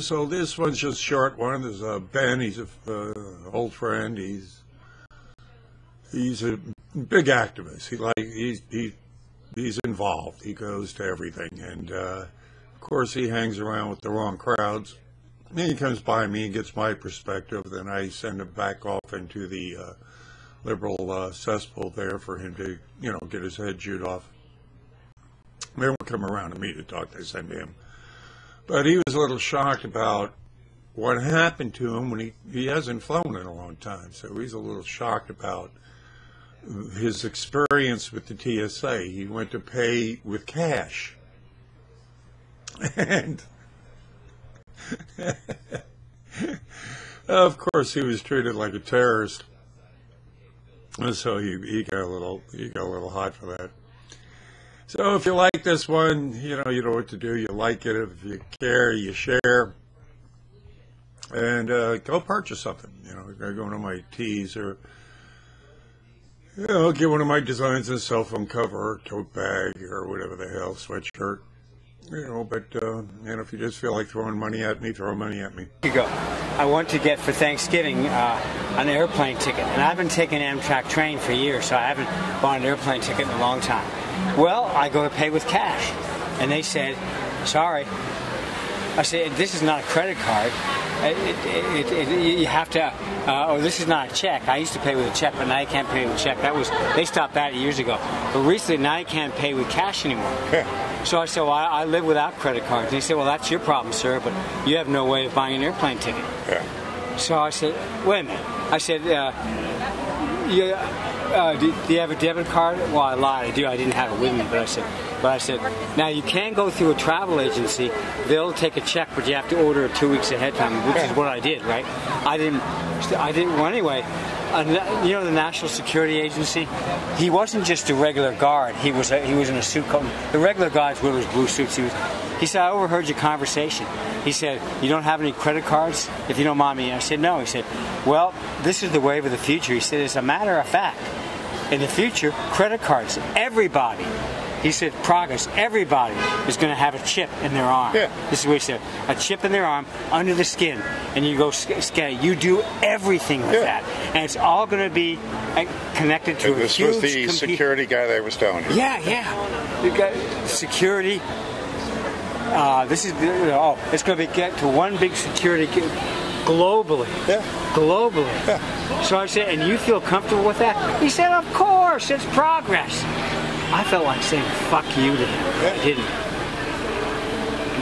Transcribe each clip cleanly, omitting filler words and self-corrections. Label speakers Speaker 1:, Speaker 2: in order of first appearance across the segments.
Speaker 1: So this one's just a short one. There's Ben. He's a old friend. He's a big activist. He's involved. He goes to everything, and of course he hangs around with the wrong crowds. Then he comes by me and gets my perspective. Then I send him back off into the liberal cesspool there for him to, get his head chewed off. They won't come around to me to talk. They send him. But he was a little shocked about what happened to him when he hasn't flown in a long time. So he's a little shocked about his experience with the TSA. He went to pay with cash. And of course he was treated like a terrorist. And so he got a little hot for that. So if you like this one, you know what to do. You like it. If you care, you share. And go purchase something. Go to my tees or, get one of my designs a cell phone cover or tote bag or whatever the hell, sweatshirt. But if you just feel like throwing money at me, throw money at me.
Speaker 2: Here you go. I want to get for Thanksgiving an airplane ticket. And I've been taking Amtrak train for years, so I haven't bought an airplane ticket in a long time. Well, I go to pay with cash. And they said, sorry. I said, this is not a credit card. You have to, this is not a check. I used to pay with a check, but now you can't pay with a check. They stopped that years ago. But recently, now you can't pay with cash anymore. Yeah. So I said, well, I live without credit cards. And he said, well, that's your problem, sir, but you have no way of buying an airplane ticket. Yeah. So I said, wait a minute. I said, do you have a debit card? Well, I lied. I do. I didn't have it with me, but I said, now you can go through a travel agency. They'll take a check, but you have to order it 2 weeks ahead of time, which is what I did, right? I didn't. Well, anyway, the National Security Agency. He wasn't just a regular guard. He was in a suit coat. The regular guards wear those blue suits. He said, I overheard your conversation. He said, you don't have any credit cards, if you don't mind me? I said, no. He said, well, this is the wave of the future. He said, as a matter of fact, in the future, credit cards, everybody, he said, progress, everybody is going to have a chip in their arm. Yeah. This is what he said, a chip in their arm under the skin, and you go scan it. You do everything with that, and it's all going to be connected to
Speaker 1: this was the security guy that was telling you.
Speaker 2: Yeah. You got security. This is it's going to get to one big security globally. Yeah. Globally. Yeah. So I said, and you feel comfortable with that? He said, of course, it's progress. I felt like saying fuck you to him. Yeah. I didn't.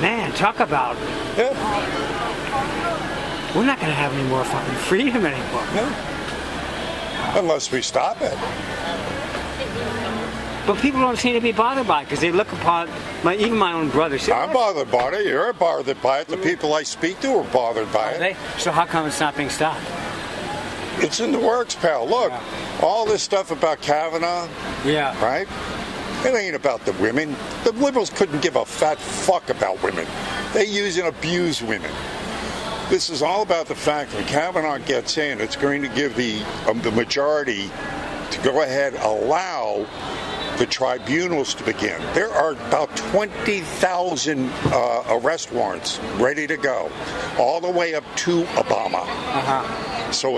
Speaker 2: Man, talk about we're not going to have any more fucking freedom anymore.
Speaker 1: No. Unless we stop it.
Speaker 2: But people don't seem to be bothered by it because they look upon even my own brother. Say,
Speaker 1: I'm bothered by it. You're bothered by it. The people I speak to are bothered by it.
Speaker 2: So how come it's not being stopped?
Speaker 1: It's in the works, pal. Look, all this stuff about Kavanaugh. Yeah. Right? It ain't about the women. The liberals couldn't give a fat fuck about women. They use and abuse women. This is all about the fact that Kavanaugh gets in, it's going to give the majority to go ahead, allow the tribunals to begin. There are about 20,000 arrest warrants ready to go, all the way up to Obama. So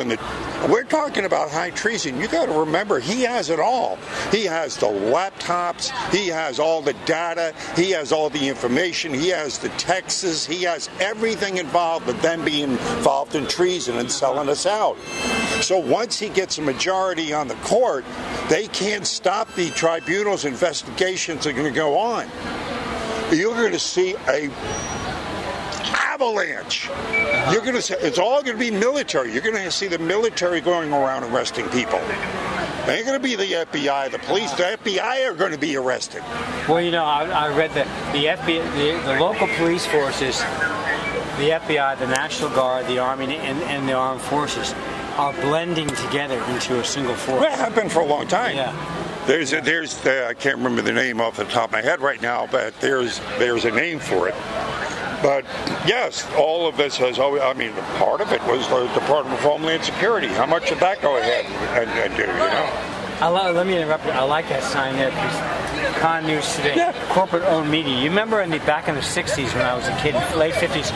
Speaker 1: we're talking about high treason. You got to remember, he has it all. He has the laptops. He has all the data. He has all the information. He has the texts. He has everything involved with them being involved in treason and selling us out. So once he gets a majority on the court, they can't stop the tribunals. Investigations are going to go on. You're going to see a avalanche. You're going to see, it's all going to be military. You're going to see the military going around arresting people. They ain't going to be the FBI, the police. The FBI are going to be arrested.
Speaker 2: Well, I read that the FBI, the local police forces, the FBI, the National Guard, the Army, and the armed forces are blending together into a single force.
Speaker 1: Well, it happened for a long time. Yeah. There's I can't remember the name off the top of my head right now, but there's a name for it. But yes, all of this has always, part of it was the Department of Homeland Security. How much did that go ahead and do,
Speaker 2: Let me interrupt you. I like that sign there, because Con News Today, corporate-owned media. You remember back in the 60s when I was a kid, late 50s,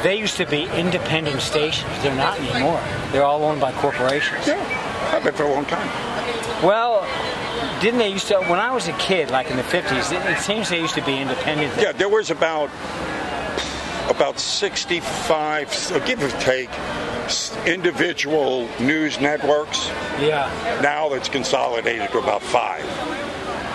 Speaker 2: they used to be independent stations. They're not anymore. They're all owned by corporations.
Speaker 1: Yeah, I've been for a long time.
Speaker 2: Well, didn't they used to, when I was a kid, like in the 50s, it seems they used to be independent.
Speaker 1: Yeah, there was about 65, so give or take, individual news networks.
Speaker 2: Yeah.
Speaker 1: Now it's consolidated to about 5.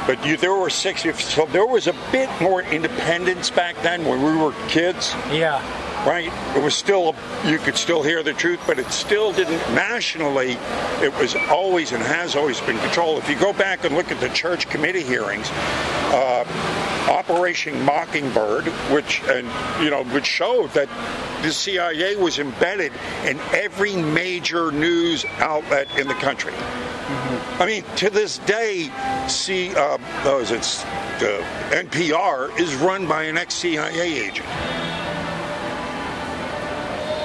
Speaker 1: But there were 60, so there was a bit more independence back then when we were kids.
Speaker 2: Yeah.
Speaker 1: Right? It was still, you could still hear the truth, but it still didn't, nationally, it was always and has always been controlled. If you go back and look at the church committee hearings, Operation Mockingbird, which showed that the CIA was embedded in every major news outlet in the country. Mm-hmm. I mean, to this day, NPR is run by an ex-CIA agent.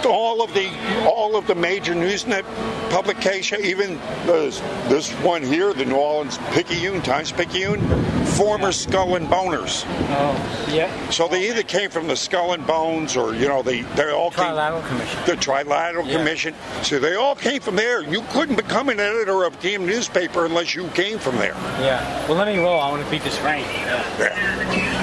Speaker 1: All of the major Newsnet publication, even this one here, the New Orleans Picayune, Times-Picayune, former Skull and Boners.
Speaker 2: Oh, yeah.
Speaker 1: So they either came from the Skull and Bones, or they all
Speaker 2: Trilateral Commission.
Speaker 1: The Trilateral Commission. So they all came from there. You couldn't become an editor of a damn newspaper unless you came from there.
Speaker 2: Yeah. Well, let me roll. I want to beat this rain. Yeah.